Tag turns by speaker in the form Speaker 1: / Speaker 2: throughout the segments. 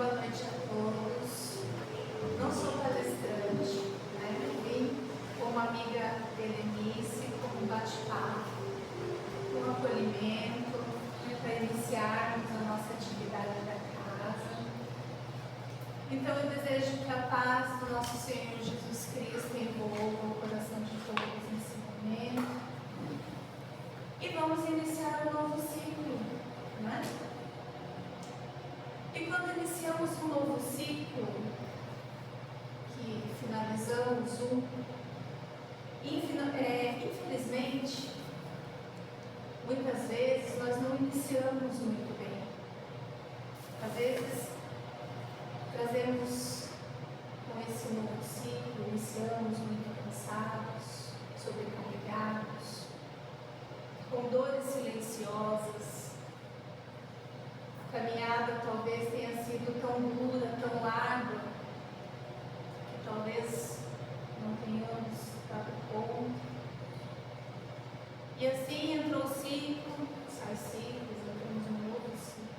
Speaker 1: boa noite a todos. Não sou palestrante, né? Vim como amiga Berenice, como bate-papo, com acolhimento, para iniciarmos a nossa atividade da casa. Então eu desejo que a paz do nosso Senhor Jesus Cristo envolva o coração de todos nesse momento. E vamos iniciar um novo ciclo, né? E quando iniciamos um novo ciclo, que finalizamos infelizmente, muitas vezes nós não iniciamos muito bem. Às vezes, trazemos com esse novo ciclo, iniciamos muito cansados, sobrecarregados, com dores silenciosas. A caminhada talvez tenha sido tão dura, tão árdua, que talvez não tenhamos dado conta. E assim entrou o ciclo, sai ciclos, entramos um novo ciclo.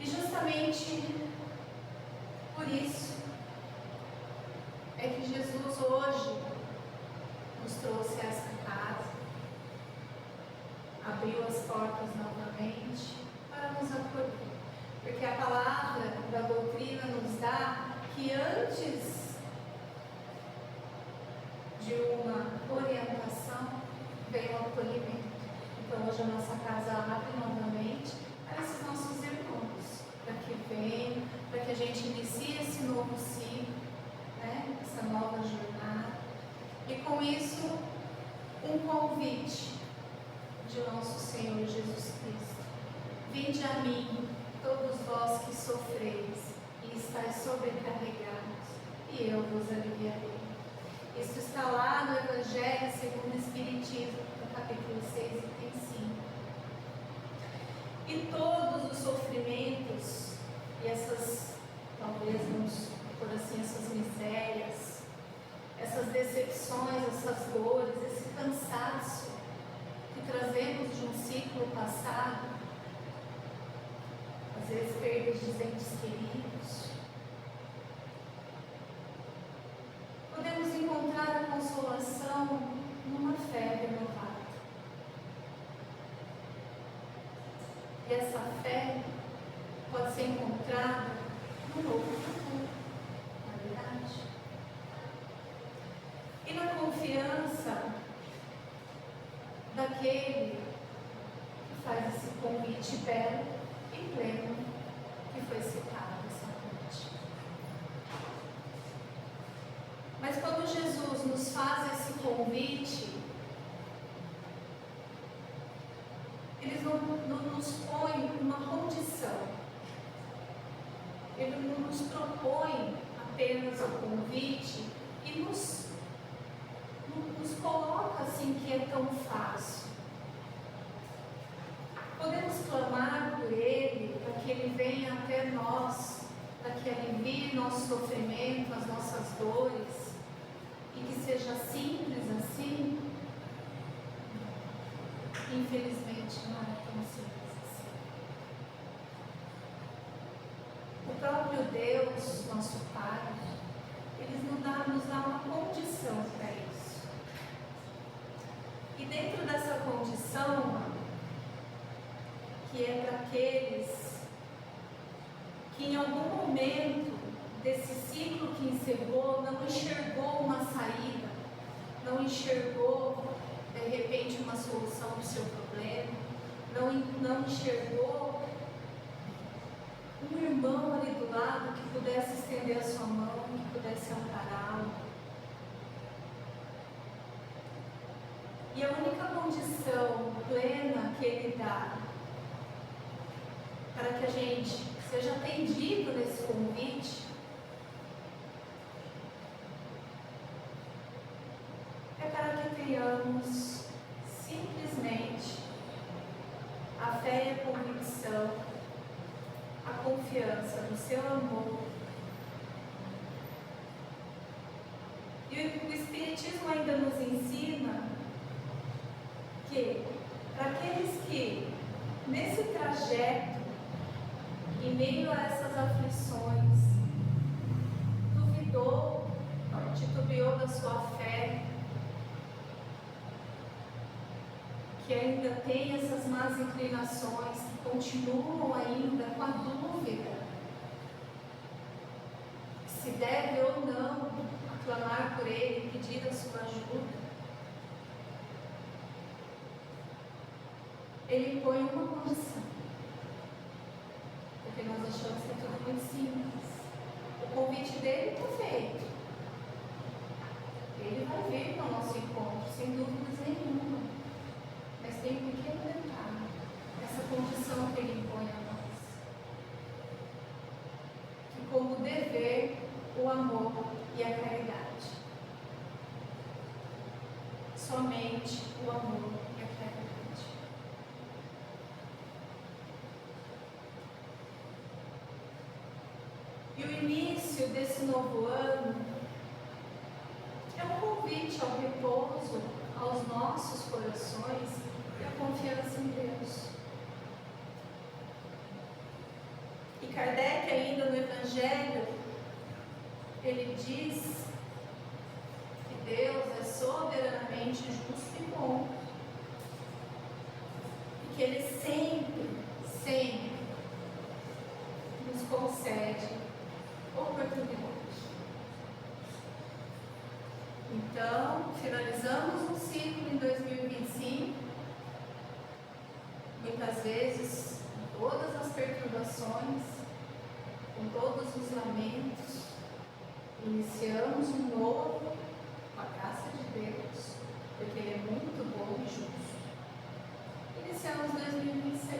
Speaker 1: E justamente por isso é que Jesus hoje nos trouxe a essa casa, abriu as portas novamente para nos acolher. Porque a palavra da doutrina nos dá que antes de uma orientação vem o acolhimento. Então hoje a nossa casa abre novamente para esses nossos irmãos, para que venham, para que a gente inicie esse novo ciclo, né? Essa nova jornada. E com isso, um convite de nosso Senhor Jesus Cristo. Vinde a mim, todos vós que sofreis e estáis sobrecarregados, e eu vos aliviarei. Isso está lá no Evangelho segundo o Espiritismo, no capítulo 6, item 5. E todos os sofrimentos e essas, talvez vamos por assim, essas misérias, essas decepções, essas dores, esse cansaço que trazemos de um ciclo passado, às vezes perdas de entes queridos, podemos encontrar a consolação numa fé renovada. E essa fé pode ser encontrada no novo futuro, na verdade. E na confiança daquele que faz esse convite belo e pleno que foi citado essa noite. Mas quando Jesus nos faz esse convite, ele não nos põe uma condição. Ele não nos propõe apenas o convite e nos coloca assim que é tão fácil. Podemos clamar por Ele para que Ele venha até nós, para que alivie nosso sofrimento, as nossas dores, e que seja simples assim. Infelizmente não é tão simples assim. O próprio Deus, nosso Pai, Ele nos dá uma condição para isso. E dentro dessa condição, que é para aqueles que em algum momento desse ciclo que encerrou não enxergou uma saída, não enxergou de repente uma solução para o seu problema, não enxergou um irmão ali do lado que pudesse estender a sua mão, que pudesse ampará-lo. E a única condição plena que Ele dá para que a gente seja atendido nesse convite é para que tenhamos simplesmente a fé e a convicção, a confiança no seu amor. E o Espiritismo ainda nos ensina que para aqueles que nesse trajeto em meio a essas aflições, duvidou, titubeou da sua fé, que ainda tem essas más inclinações, que continuam ainda com a dúvida se deve ou não clamar por Ele, pedir a sua ajuda, Ele põe uma condição, porque nós achamos que é tudo muito simples. O convite dele está feito, Ele vai vir para o nosso encontro, sem dúvidas nenhuma, mas tem um pequeno detalhe, essa condição que Ele impõe a nós, que como dever, o amor e a caridade. Somente o amor e a caridade. E o início desse novo ano é um convite ao repouso, aos nossos corações e à confiança em Deus. E Kardec, ainda no Evangelho, ele diz que Deus é soberanamente justo e bom, e que Ele sempre nos concede oportunidade. Então, finalizamos um ciclo em 2025, muitas vezes com todas as perturbações, com todos os lamentos. Iniciamos um novo, com a graça de Deus, porque Ele é muito bom e justo. Iniciamos 2026,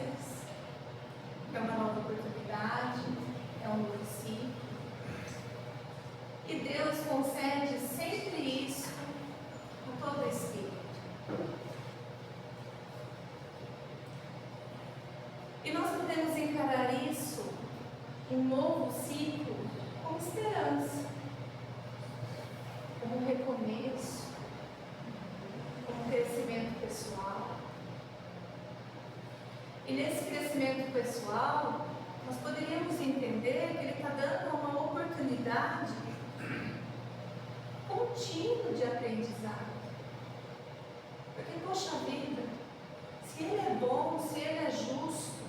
Speaker 1: que é uma nova oportunidade, é um novo ciclo. E Deus concede sempre isso a todo espírito. E nós podemos encarar isso, um novo ciclo, com esperança, como um recomeço, como um crescimento pessoal. E nesse crescimento pessoal, nós poderíamos entender que Ele está dando uma oportunidade contínua de aprendizado. Porque, poxa vida, se Ele é bom, se Ele é justo,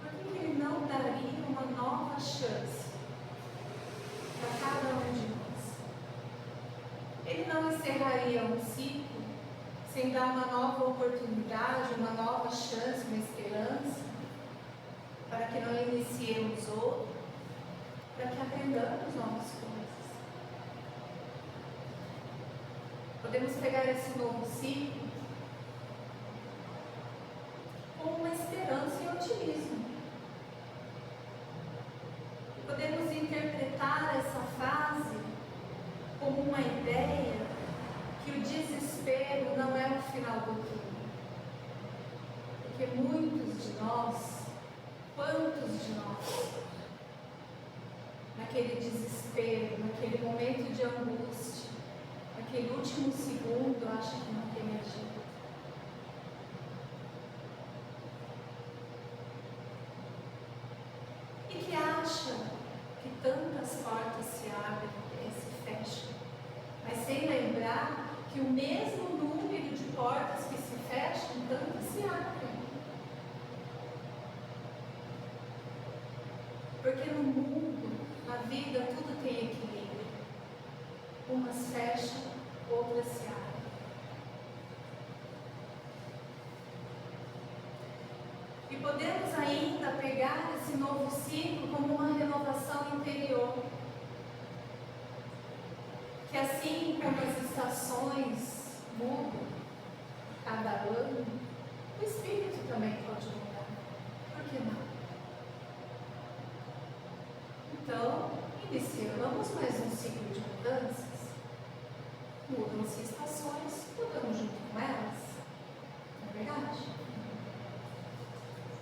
Speaker 1: por que Ele não daria uma nova chance para cada um de nós? Ele não encerraria um ciclo sem dar uma nova oportunidade, uma nova chance, uma esperança, para que não iniciemos outro, para que aprendamos novas coisas. Podemos pegar esse novo ciclo com uma esperança e otimismo. E podemos interpretar essa fase como uma ideia que o desespero não é o final do túnel. Porque muitos de nós, quantos de nós, naquele desespero, naquele momento de angústia, naquele último segundo, acha que não tem agido. E que acha que tantas portas se abrem e se fecham, mas sem lembrar que o mesmo número de portas que se fecham, tantas se abrem. Porque no mundo, na vida, tudo tem equilíbrio. Umas fecham, outras se abrem. E podemos ainda pegar esse novo ciclo como uma renovação interior. Que assim como as estações mudam cada ano, o espírito também pode mudar. Por que não? Então, iniciamos mais um ciclo de mudanças. Mudam-se estações, mudamos junto com elas. Não é verdade?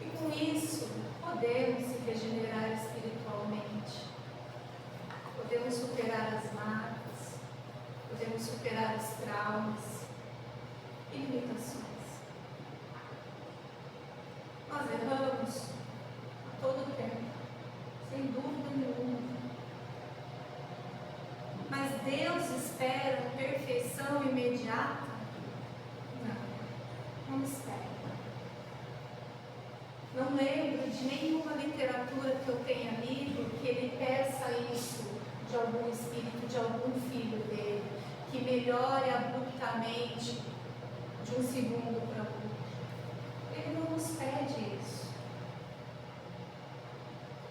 Speaker 1: E com isso, podemos se regenerar espiritualmente. Podemos superar as marcas, podemos superar os traumas e limitações. Nós erramos a judeus esperam perfeição imediata? Não esperam. Não lembro de nenhuma literatura que eu tenha lido que ele peça isso de algum espírito, de algum filho dele, que melhore abruptamente de um segundo para outro. Ele não nos pede isso.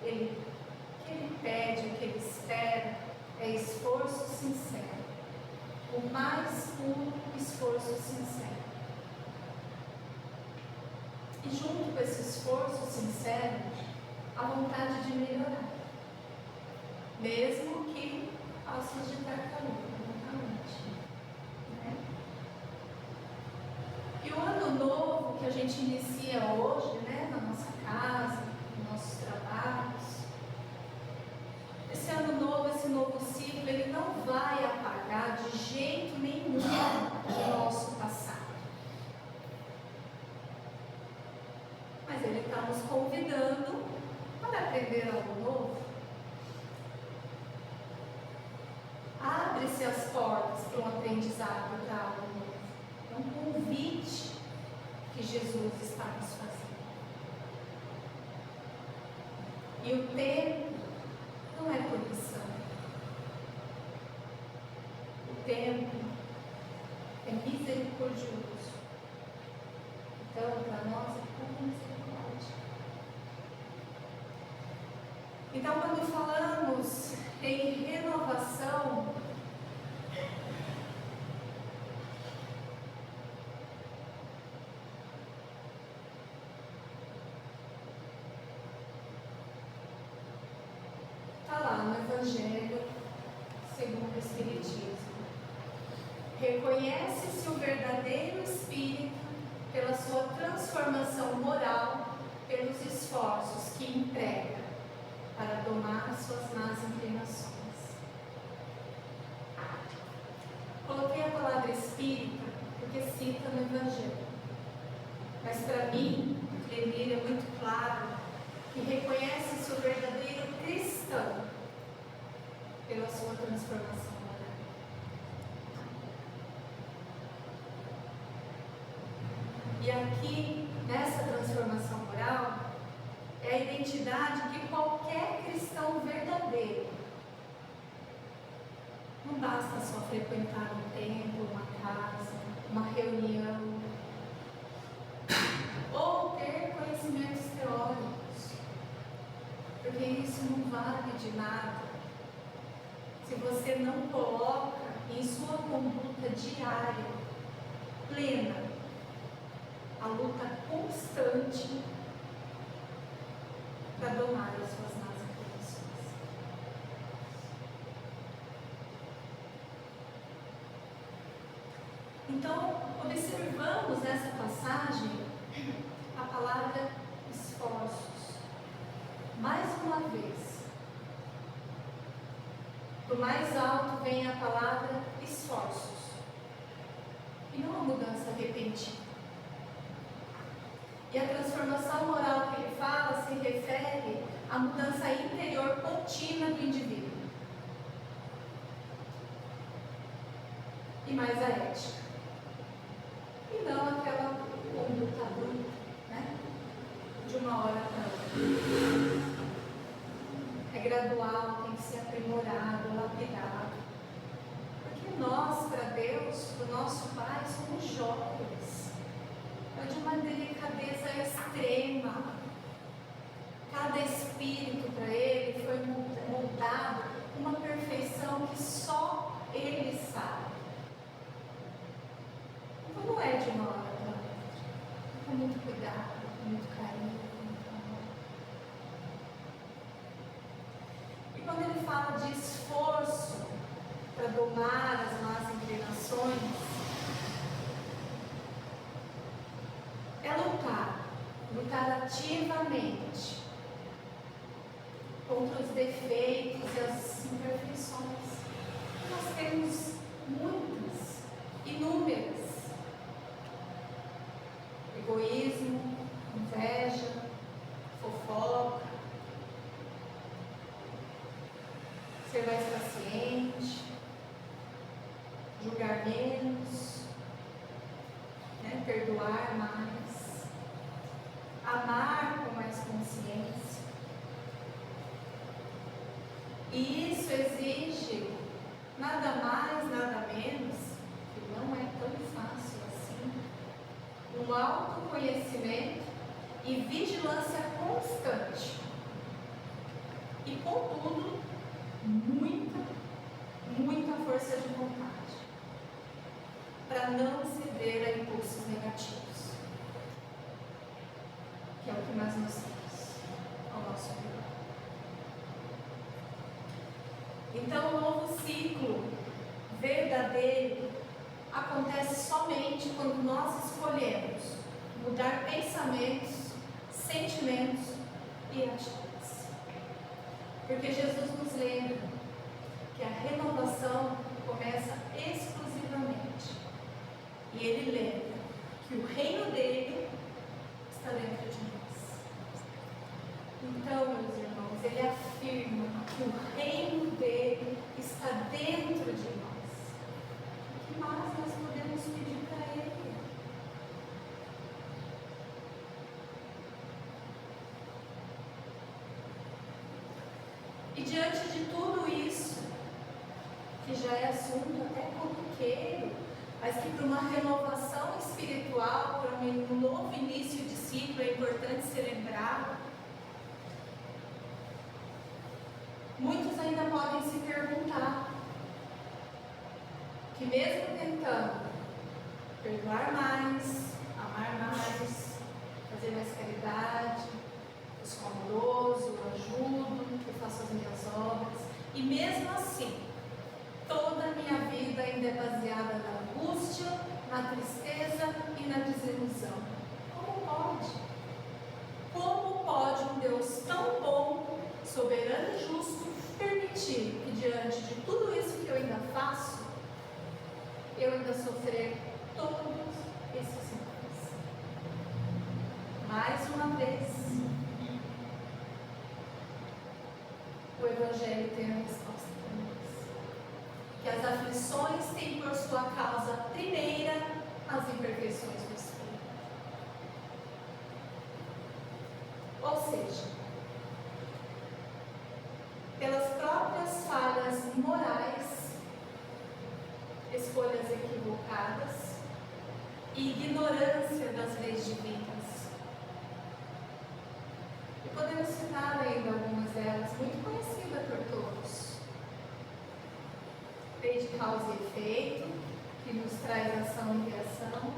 Speaker 1: O que ele pede, o que ele espera é esforço sincero. O mais puro esforço sincero. E junto com esse esforço sincero, a vontade de melhorar. Mesmo que passos de tartaruga, exatamente. Né? E o ano novo que a gente inicia hoje, né, na nossa casa, nos nossos trabalhos, esse ano novo, esse novo ciclo, ele não vai apagar de jeito nenhum o nosso passado. Mas ele está nos convidando para aprender algo novo. Abre-se as portas para um aprendizado, para algo novo. É um convite que Jesus está nos fazendo. E o tempo não é punição. O tempo é misericordioso. Então, para nós é pura misericórdia. Então, quando falamos em renovação, está lá no Evangelho segundo o Espiritismo. Reconhece-se o verdadeiro Espírito pela sua transformação moral, pelos esforços que emprega para domar as suas más inclinações. Coloquei a palavra espírita porque cita no Evangelho. Mas para mim, Lemir é muito claro que reconhece-se o verdadeiro cristão pela sua transformação moral. E aqui, nessa transformação moral, é a identidade que qualquer cristão verdadeiro, não basta só frequentar um templo, uma casa, uma reunião, ou ter conhecimentos teóricos, porque isso não vale de nada se você não coloca em sua conduta diária, plena, a luta constante para domar as suas más inclinações. Então, observamos nessa passagem a palavra esforços. Mais uma vez, do mais alto vem a palavra esforços, e não a mudança repentina. E a transformação moral que ele fala se refere à mudança interior contínua do indivíduo. E mais a ética. E não aquela conduta bruta, né? De uma hora para outra. É gradual, tem que ser aprimorado, lapidado. Porque nós, para Deus, para o nosso Pai, somos jovens. É de uma delicadeza extrema. Cada espírito para ele foi moldado com uma perfeição que só ele sabe. Então não é de uma hora para outra. Com muito cuidado, com muito carinho, com muito amor. E quando ele fala de esforço para domar as más inclinações, é lutar ativamente contra os defeitos e as imperfeições. Nós temos muitas, inúmeras. Egoísmo, inveja, fofoca, ser mais paciente, menos, né? Perdoar mais, amar com mais consciência. E isso exige nada mais, nada menos, que não é tão fácil assim, um autoconhecimento e vigilância constante. E, contudo, muita força de vontade para não ceder a impulsos negativos, que é o que mais nós temos ao nosso redor. Então, o novo ciclo verdadeiro acontece somente quando nós escolhemos mudar pensamentos, sentimentos e atitudes. Porque Jesus nos lembra que a renovação começa exclusivamente. E Ele lembra que o reino dele está dentro de nós. Então, meus irmãos, Ele afirma que o reino dele está dentro de nós. O que mais nós podemos pedir para Ele? E diante de tudo isso, que já é assunto até corriqueiro, mas que para uma renovação espiritual, para um novo início de ciclo é importante ser lembrado, muitos ainda podem se perguntar que mesmo tentando perdoar mais, amar mais, fazer mais caridade, eu sou amoroso, eu ajudo, eu faço as minhas obras, e mesmo assim, toda a minha vida ainda é baseada na angústia, na tristeza e na desilusão. Como pode? Como pode um Deus tão bom, soberano e justo, permitir que diante de tudo isso que eu ainda faço, eu ainda sofrer todos esses males? Mais uma vez, o Evangelho tem a resposta para nós. Que as aflições têm por sua causa primeira as imperfeições do Espírito. Ou seja, pelas próprias falhas morais, escolhas equivocadas e ignorância das leis divinas. E podemos citar ainda algumas delas, muito conhecidas por todos. Lei de causa e efeito, que nos traz ação e reação.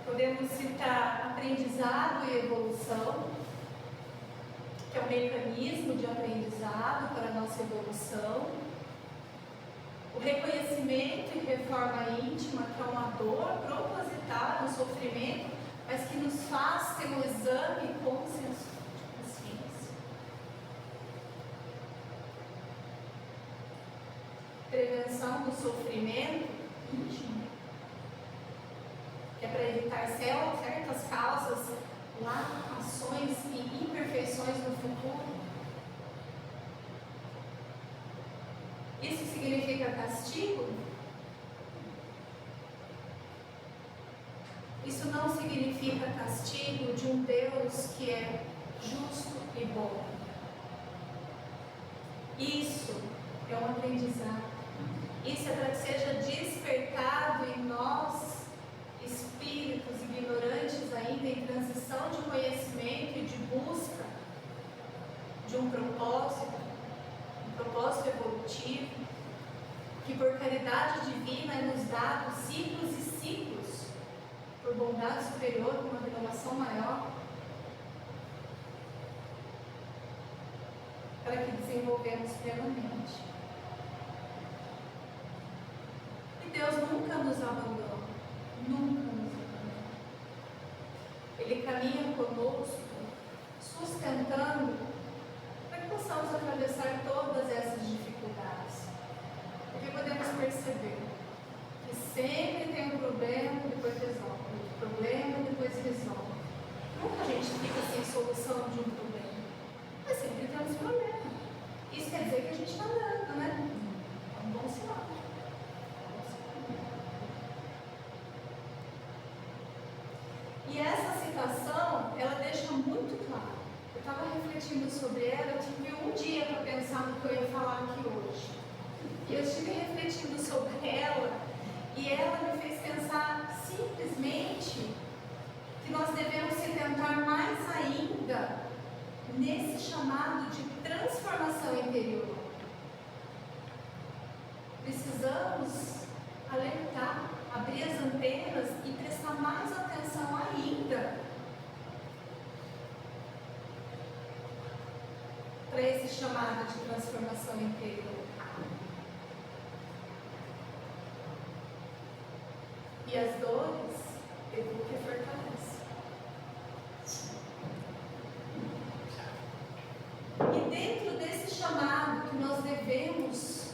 Speaker 1: Podemos citar aprendizado e evolução, que é um mecanismo de aprendizado para a nossa evolução. O reconhecimento e reforma íntima, que é uma dor propositada, um sofrimento, mas que nos faz ter um exame com consciência. Prevenção do sofrimento íntimo, que é para evitar certas causas, ações e imperfeições no futuro. Isso significa castigo? Isso não significa castigo de um Deus que é justo e bom. Isso é um aprendizado. Isso é para que seja despertado em nós, espíritos ignorantes ainda em transição de conhecimento e de busca de um propósito evolutivo, que por caridade divina é nos dado ciclos e ciclos, por bondade superior, por uma renovação maior, para que desenvolvemos plenamente. E Deus nunca nos abandona, nunca nos abandona. Ele caminha conosco, sustentando, para que possamos atravessar todas essas dificuldades. Porque podemos perceber que sempre tem um problema, depois resolve. Problema, depois resolve. Nunca a gente fica sem solução de um problema. Mas sempre temos problema. Isso quer dizer que a gente está andando, né? É um bom emocionada. E essa situação, ela deixa muito claro. Eu estava refletindo sobre ela, eu tive um dia para pensar no que eu ia falar aqui hoje. E eu estive refletindo sobre ela, e ela me fez pensar simplesmente que nós devemos se tentar mais ainda nesse chamado de transformação interior. Precisamos alertar, abrir as antenas e prestar mais atenção ainda para esse chamado de transformação interior. E as dores, educa e fortalece. E dentro desse chamado que nós devemos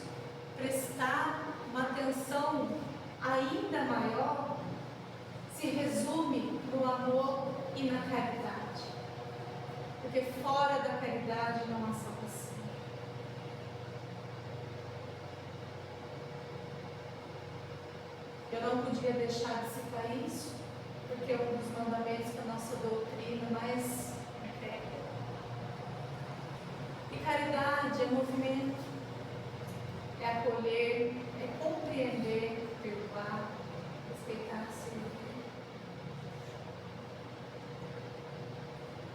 Speaker 1: prestar uma atenção ainda maior, se resume no amor e na caridade. Porque fora da caridade não há salvação. Eu não podia deixar de citar isso, porque é um dos mandamentos da nossa doutrina mais prega. E caridade é movimento, é acolher, é compreender, perdoar, respeitar, servir.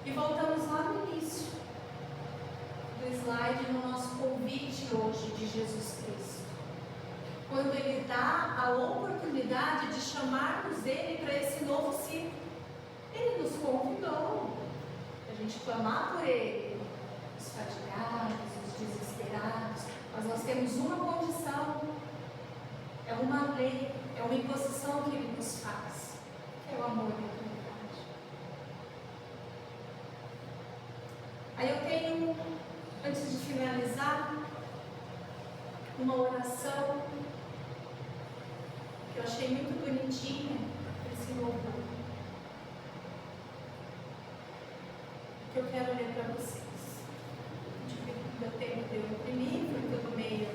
Speaker 1: E voltamos lá no início do slide, no nosso convite hoje de Jesus Cristo. Quando Ele dá a oportunidade de chamarmos Ele para esse novo ciclo. Ele nos convidou a gente clamar por Ele, os fatigados, os desesperados, mas nós temos uma condição, é uma lei, é uma imposição que Ele nos faz, que é o amor e a caridade. Aí eu tenho, antes de finalizar, uma oração que eu achei muito bonitinha, esse louvor, que eu quero ler para vocês. Deu tempo de eu imprimir, foi todo meio.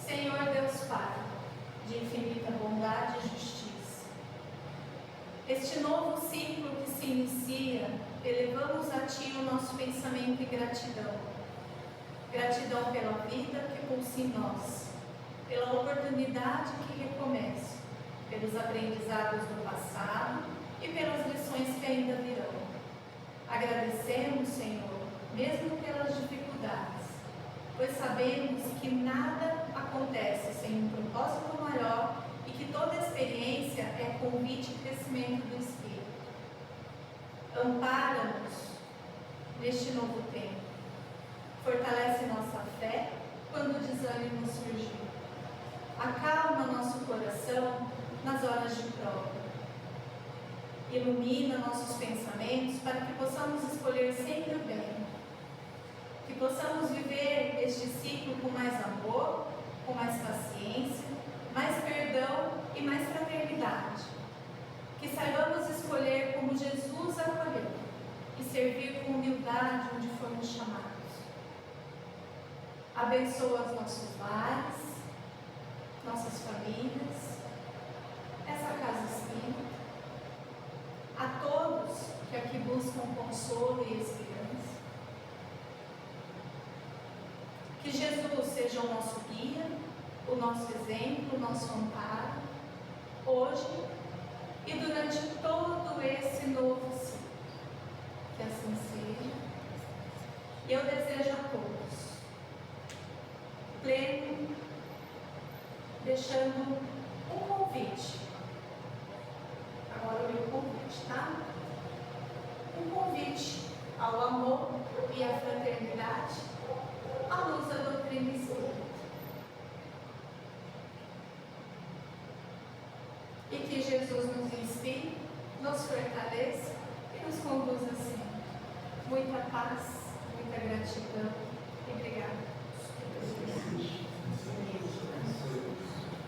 Speaker 1: Senhor Deus Pai, de infinita bondade e justiça, este novo ciclo que se inicia, elevamos a Ti o nosso pensamento e gratidão. Gratidão pela vida que pulsa em nós, pela oportunidade que recomeça, pelos aprendizados do passado e pelas lições que ainda virão. Agradecemos, Senhor, mesmo pelas dificuldades, pois sabemos que nada acontece sem um propósito maior e que toda experiência é convite e crescimento do Espírito. Ampara-nos neste novo tempo. Fortalece nossa fé quando o desânimo surgir. Acalma nosso coração nas horas de prova. Ilumina nossos pensamentos para que possamos escolher sempre o bem. Que possamos viver este ciclo com mais amor, com mais paciência, mais perdão e mais fraternidade. Que saibamos escolher como Jesus acolheu e servir com humildade onde formos chamados. Abençoa os nossos lares, nossas famílias, essa casa espírita, a todos que aqui buscam consolo e esperança. Que Jesus seja o nosso guia, o nosso exemplo, o nosso amparo, hoje e durante todo esse novo ciclo. Que assim seja. E eu desejo a todos pleno, deixando um convite. Agora o meu convite, tá? Um convite ao amor e à fraternidade, à luz da doutrina espírita. E que Jesus nos inspire, nos fortaleça e nos conduza sempre. Muita paz, muita gratidão e obrigada.